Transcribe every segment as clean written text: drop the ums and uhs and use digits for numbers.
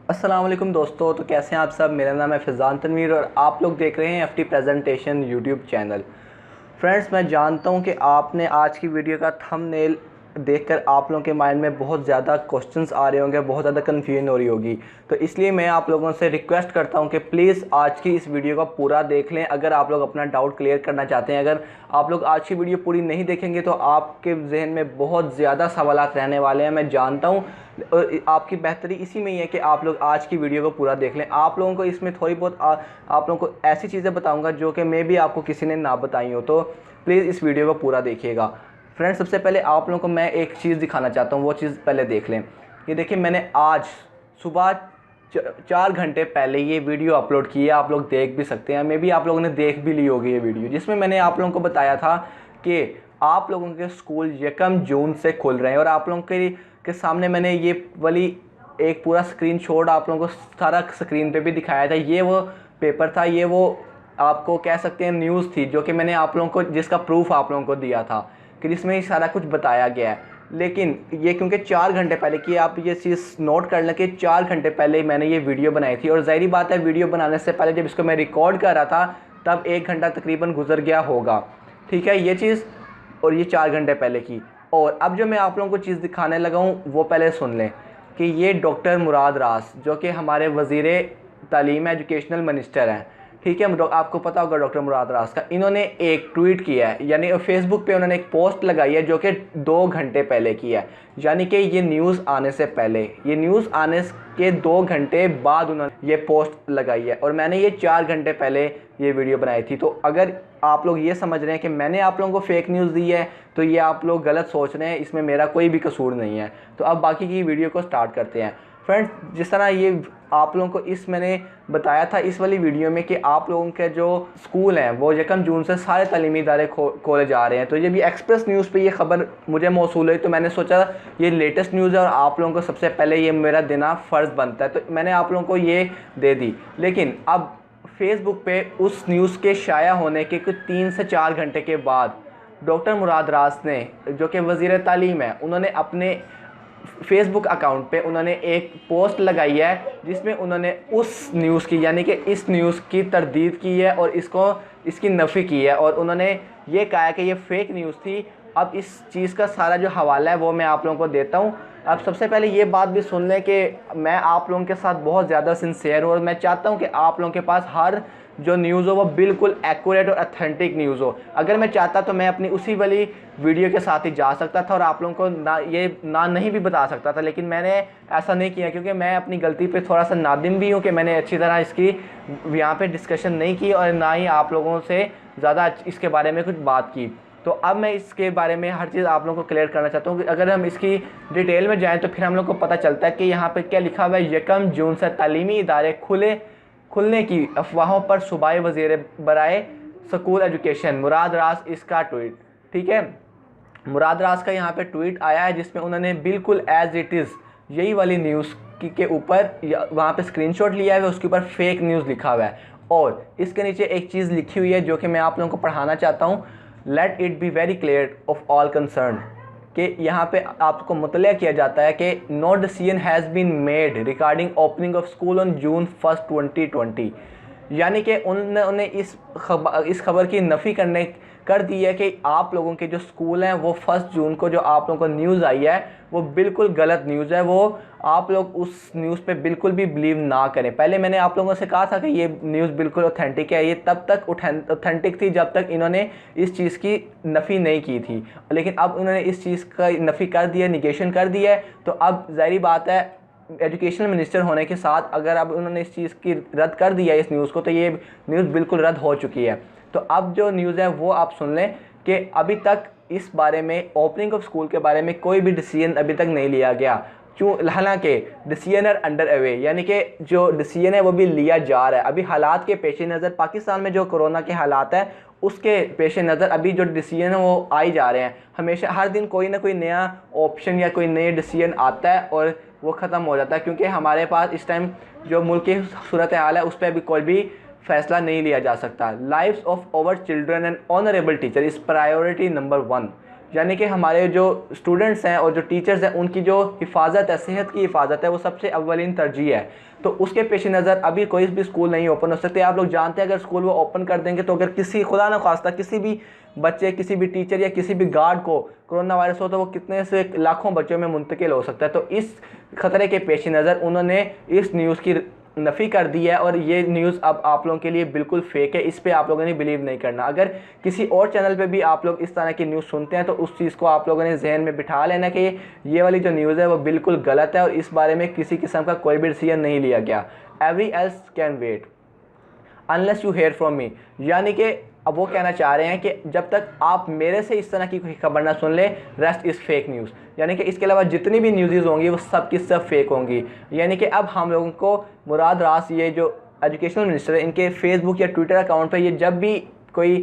अस्सलाम वालेकुम दोस्तों। तो कैसे हैं आप सब। मेरा नाम है फ़ैज़ान तनवीर और आप लोग देख रहे हैं FT presentation YouTube channel. Friends, मैं जानता हूं कि आपने आज की वीडियो का थंबनेल देखकर आप लोगों के माइंड में बहुत ज़्यादा क्वेश्चंस आ रहे होंगे, बहुत ज़्यादा कन्फ्यूजन हो रही होगी। तो इसलिए मैं आप लोगों से रिक्वेस्ट करता हूं कि प्लीज़ आज की इस वीडियो का पूरा देख लें। अगर आप लोग अपना डाउट क्लियर करना चाहते हैं, अगर आप लोग आज की वीडियो पूरी नहीं देखेंगे तो आपके जहन में बहुत ज़्यादा सवालात रहने वाले हैं, मैं जानता हूँ। और आपकी बेहतरी इसी में ही है कि आप लोग आज की वीडियो को पूरा देख लें। आप लोगों को इसमें थोड़ी बहुत आप लोगों को ऐसी चीज़ें बताऊँगा जो कि मे भी आपको किसी ने ना बताई हो। तो प्लीज़ इस वीडियो को पूरा देखिएगा। फ्रेंड्स, सबसे पहले आप लोगों को मैं एक चीज़ दिखाना चाहता हूँ, वो चीज़ पहले देख लें। ये देखिए, मैंने आज सुबह 4 घंटे पहले ये वीडियो अपलोड की है। आप लोग देख भी सकते हैं, मे भी आप लोगों ने देख भी ली होगी ये वीडियो, जिसमें मैंने आप लोगों को बताया था कि आप लोगों के स्कूल 1 जून से खुल रहे हैं। और आप लोगों के सामने मैंने ये वाली एक पूरा स्क्रीनशॉट आप लोगों को सारा स्क्रीन पे भी दिखाया था। ये वो पेपर था, ये वो आपको कह सकते हैं न्यूज़ थी, जो कि मैंने आप लोगों को जिसका प्रूफ आप लोगों को दिया था कि जिसमें सारा कुछ बताया गया है। लेकिन ये क्योंकि 4 घंटे पहले की, आप ये चीज़ नोट कर लें कि 4 घंटे पहले मैंने ये वीडियो बनाई थी। और ज़ाहिर बात है, वीडियो बनाने से पहले जब इसको मैं रिकॉर्ड कर रहा था तब 1 घंटा तकरीबन गुजर गया होगा। ठीक है, ये चीज़। और ये 4 घंटे पहले की। और अब जो मैं आप लोगों को चीज़ दिखाने लगा हूँ वो पहले सुन लें कि ये डॉक्टर मुराद रास, जो कि हमारे वज़ीर तालीम एजुकेशनल मिनिस्टर हैं। ठीक है, आपको पता होगा डॉक्टर मुराद रास का। इन्होंने एक ट्वीट किया है, यानी फेसबुक पे उन्होंने एक पोस्ट लगाई है जो कि 2 घंटे पहले की है। यानी कि ये न्यूज़ आने से पहले, ये न्यूज़ आने के 2 घंटे बाद उन्होंने ये पोस्ट लगाई है। और मैंने ये 4 घंटे पहले ये वीडियो बनाई थी। तो अगर आप लोग ये समझ रहे हैं कि मैंने आप लोगों को फेक न्यूज़ दी है तो ये आप लोग गलत सोच रहे हैं, इसमें मेरा कोई भी कसूर नहीं है। तो अब बाकी की वीडियो को स्टार्ट करते हैं। फ्रेंड्स, जिस तरह ये आप लोगों को मैंने बताया था इस वाली वीडियो में कि आप लोगों के जो स्कूल हैं वो 1 जून से सारे तालीमी इदारे खोले जा रहे हैं। तो ये भी एक्सप्रेस न्यूज़ पे ये खबर मुझे मौसूल हुई, तो मैंने सोचा ये लेटेस्ट न्यूज़ है और आप लोगों को सबसे पहले ये मेरा देना फ़र्ज़ बनता है, तो मैंने आप लोगों को ये दे दी। लेकिन अब फेसबुक पे उस न्यूज़ के शाया होने के कुछ 3 से 4 घंटे के बाद डॉक्टर मुराद रास ने, जो कि वज़ीर तालीम है, उन्होंने अपने फेसबुक अकाउंट पे उन्होंने एक पोस्ट लगाई है जिसमें उन्होंने उस न्यूज़ की, यानी कि इस न्यूज़ की तरदीद की है और इसकी नफ़ी की है। और उन्होंने ये कहा है कि ये फ़ेक न्यूज़ थी। अब इस चीज़ का सारा जो हवाला है वो मैं आप लोगों को देता हूँ। अब सबसे पहले ये बात भी सुन लें कि मैं आप लोगों के साथ बहुत ज़्यादा सिंसियर हूँ और मैं चाहता हूँ कि आप लोगों के पास हर जो न्यूज़ हो वो बिल्कुल एक्यूरेट और अथेंटिक न्यूज़ हो। अगर मैं चाहता तो मैं अपनी उसी वाली वीडियो के साथ ही जा सकता था और आप लोगों को नहीं भी बता सकता था, लेकिन मैंने ऐसा नहीं किया क्योंकि मैं अपनी गलती पे थोड़ा सा नादिम भी हूँ कि मैंने अच्छी तरह इसकी यहाँ पे डिस्कशन नहीं की और ना ही आप लोगों से ज़्यादा इसके बारे में कुछ बात की। तो अब मैं इसके बारे में हर चीज़ आप लोगों को क्लियर करना चाहता हूँ कि अगर हम इसकी डिटेल में जाएँ तो फिर हम लोग को पता चलता है कि यहाँ पर क्या लिखा हुआ है। 1 जून से तालीमी इदारे खुलने की अफवाहों पर सूबाई वज़ीर बराए स्कूल एजुकेशन मुराद रास, इसका ट्वीट। ठीक है, मुराद रास का यहाँ पे ट्वीट आया है जिसमें उन्होंने बिल्कुल एज इट इज़ यही वाली न्यूज़ के ऊपर वहाँ पे स्क्रीनशॉट लिया है, उसके ऊपर फेक न्यूज़ लिखा हुआ है। और इसके नीचे एक चीज़ लिखी हुई है जो कि मैं आप लोगों को पढ़ाना चाहता हूँ। Let it be very clear of all concern, कि यहाँ पे आपको मुतला किया जाता है कि no decision has been made regarding opening of school on June 1, 2020। यानी कि उन्होंने इस खबर की नफ़ी कर दी है कि आप लोगों के जो स्कूल हैं वो 1 जून को जो आप लोगों को न्यूज़ आई है वो बिल्कुल गलत न्यूज़ है। वो आप लोग उस न्यूज़ पे बिल्कुल भी बिलीव ना करें। पहले मैंने आप लोगों से कहा था कि ये न्यूज़ बिल्कुल ऑथेंटिक है, ये तब तक ऑथेंटिक थी जब तक इन्होंने इस चीज़ की नफ़ी नहीं की थी। लेकिन अब उन्होंने इस चीज़ का नफ़ी कर दिया, निगेशन कर दिया है। तो अब ज़ाहिर बात है, एजुकेशनल मिनिस्टर होने के साथ अगर अब उन्होंने इस चीज़ की रद्द कर दिया इस न्यूज़ को, तो ये न्यूज़ बिल्कुल रद्द हो चुकी है। तो अब जो न्यूज़ है वो आप सुन लें कि अभी तक इस बारे में, ओपनिंग ऑफ स्कूल के बारे में कोई भी डिसीजन अभी तक नहीं लिया गया। हालांकि डिसीजन आर अंडर अवे, यानी कि जो डिसीजन है वो भी लिया जा रहा है। अभी हालात के पेश नज़र, पाकिस्तान में जो कोरोना के हालात है उसके पेश नज़र अभी जो डिसीजन है वो आ ही जा रहे हैं। हमेशा हर दिन कोई ना कोई नया ऑप्शन या कोई नए डिसीजन आता है और वो ख़त्म हो जाता है, क्योंकि हमारे पास इस टाइम जो मुल्क की सूरत हाल है उस पर अभी कोई भी फैसला नहीं लिया जा सकता। Lives of our children and honourable teacher is priority number 1। यानी कि हमारे जो स्टूडेंट्स हैं और जो टीचर्स हैं उनकी जो हिफाजत है, सेहत की हिफाजत है, वो सबसे अव्वलीन तरजीह है। तो उसके पेश नज़र अभी कोई भी स्कूल नहीं ओपन हो सकते। आप लोग जानते हैं अगर स्कूल वो ओपन कर देंगे तो अगर किसी खुदा न खास्ता किसी भी बच्चे, किसी भी टीचर या किसी भी गार्ड को कोरोना वायरस हो तो वो कितने से लाखों बच्चों में मुंतकिल हो सकता है। तो इस खतरे के पेश नज़र उन्होंने इस न्यूज़ की नफ़ी कर दी है और ये न्यूज़ अब आप लोगों के लिए बिल्कुल फेक है। इस पे आप लोगों ने बिलीव नहीं करना। अगर किसी और चैनल पे भी आप लोग इस तरह की न्यूज़ सुनते हैं तो उस चीज़ को आप लोगों ने जहन में बिठा लेना कि ये वाली जो न्यूज़ है वो बिल्कुल गलत है और इस बारे में किसी किस्म का कोई भी डिसीजन नहीं लिया गया। Every else can wait unless you hear from me, यानी कि अब वो कहना चाह रहे हैं कि जब तक आप मेरे से इस तरह की कोई खबर ना सुन ले, रेस्ट इज़ फेक न्यूज़। यानी कि इसके अलावा जितनी भी न्यूज़ होंगी वो सब की सब फेक होंगी। यानी कि अब हम लोगों को मुराद रास, ये जो एजुकेशनल मिनिस्टर है, इनके फेसबुक या ट्विटर अकाउंट पर ये जब भी कोई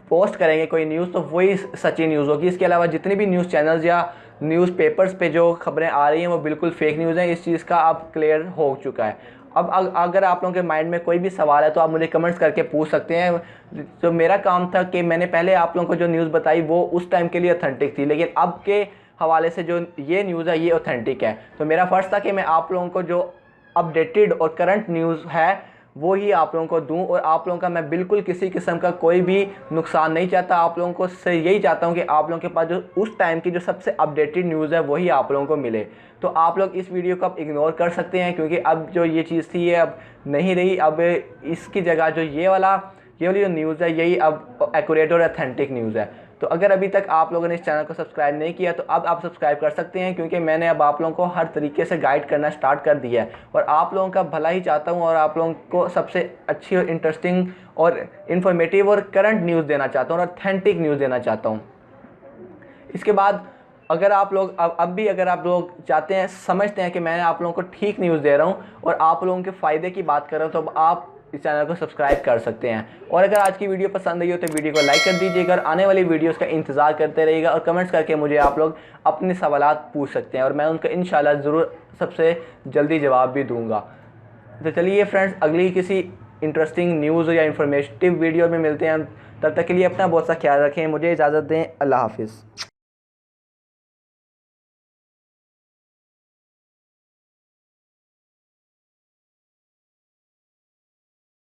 पोस्ट करेंगे कोई न्यूज़ तो वही सच्ची न्यूज़ होगी। इसके अलावा जितनी भी न्यूज़ चैनल्स या न्यूज़ पेपर्स पे जो खबरें आ रही हैं वो बिल्कुल फेक न्यूज़ हैं। इस चीज़ का अब क्लियर हो चुका है। अब अगर आप लोगों के माइंड में कोई भी सवाल है तो आप मुझे कमेंट्स करके पूछ सकते हैं। तो मेरा काम था कि मैंने पहले आप लोगों को जो न्यूज़ बताई वो उस टाइम के लिए ऑथेंटिक थी, लेकिन अब के हवाले से जो ये न्यूज़ है ये ऑथेंटिक है। तो मेरा फ़र्ज़ था कि मैं आप लोगों को जो अपडेटेड और करंट न्यूज़ है वो ही आप लोगों को दूं और आप लोगों का मैं बिल्कुल किसी किस्म का कोई भी नुकसान नहीं चाहता। आप लोगों को से यही चाहता हूं कि आप लोगों के पास जो उस टाइम की जो सबसे अपडेटेड न्यूज़ है वही आप लोगों को मिले। तो आप लोग इस वीडियो को अब इग्नोर कर सकते हैं क्योंकि अब जो ये चीज़ थी ये अब नहीं रही। अब इसकी जगह जो ये वाली जो न्यूज़ है यही अब एक्यूरेट और ऑथेंटिक न्यूज़ है। तो अगर अभी तक आप लोगों ने इस चैनल को सब्सक्राइब नहीं किया तो अब आप सब्सक्राइब कर सकते हैं क्योंकि मैंने अब आप लोगों को हर तरीके से गाइड करना स्टार्ट कर दिया है और आप लोगों का भला ही चाहता हूं और आप लोगों को सबसे अच्छी और इंटरेस्टिंग और इन्फॉर्मेटिव और करंट न्यूज़ देना चाहता हूं और ऑथेंटिक न्यूज़ देना चाहता हूं। इसके बाद अगर आप लोग अब भी अगर आप लोग चाहते हैं, समझते हैं कि मैं आप लोगों को ठीक न्यूज़ दे रहा हूं और आप लोगों के फ़ायदे की बात कर रहा हूं तो अब आप इस चैनल को सब्सक्राइब कर सकते हैं। और अगर आज की वीडियो पसंद आई हो तो वीडियो को लाइक कर दीजिएगा और आने वाली वीडियोस का इंतज़ार करते रहिएगा और कमेंट्स करके मुझे आप लोग अपने सवालात पूछ सकते हैं और मैं उनका इंशाल्लाह ज़रूर सबसे जल्दी जवाब भी दूंगा। तो चलिए फ्रेंड्स, अगली किसी इंटरेस्टिंग न्यूज़ या इंफॉर्मेटिव वीडियो में मिलते हैं। तब तक के लिए अपना बहुत सा ख्याल रखें। मुझे इजाज़त दें। अल्लाह हाफिज़।